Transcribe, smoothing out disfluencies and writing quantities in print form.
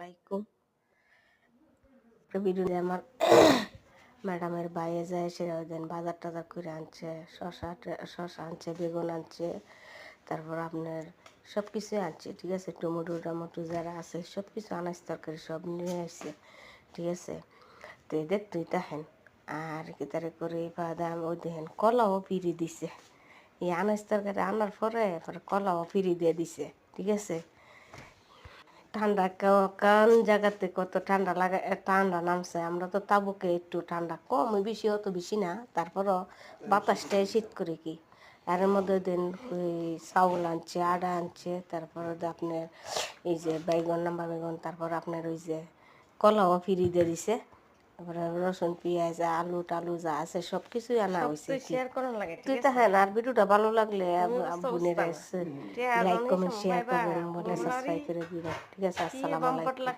আলাইকুম। ভিডিওতে আমার ম্যাডামের বাইরে যায় সে দেন বাজার টাজার করে আনছে, শশা আনছে, বেগুন আনছে, তারপর আপনার সব কিছুই আনছে, ঠিক আছে। টমেটো টমেটো যারা আছে সব কিছু আনাজ তরকারি সব নিয়ে আসছে, ঠিক আছে। তো দেখতেই দেখেন আর কি তারে করে দাম ওই দেখেন কলাও পিড়ি দিছে। এই আনাজ তরকারি আনার পরে কলাও পিড়ি দিয়ে দিছে, ঠিক আছে। ঠান্ডা কোন জায়গাতে কত ঠান্ডা লাগে, ঠান্ডা নামছে। আমরা তো তাবুকে একটু ঠান্ডা কম, বেশি অত বেশি না, তারপরও বাতাসটাই শীত করে কি। এর মধ্যে দিন ওই চাউল আনছে, আটা আনছে, তারপর আপনার এই যে বাইগন নাম্বা বেগুন, তারপর আপনার ওই যে কলাও ফিরি দিয়ে দিছে, তারপরে রসুন পেঁয়াজ আলু টালু যা আছে সব কিছুই আনা হয়েছে। তুই তো হ্যাঁ, আর ভিডিওটা ভালো লাগলে বোনের লাইক কমেন্ট শেয়ার করবেন, বলে সাবস্ক্রাইব করে দিবেন, ঠিক আছে। আসসালামু আলাইকুম।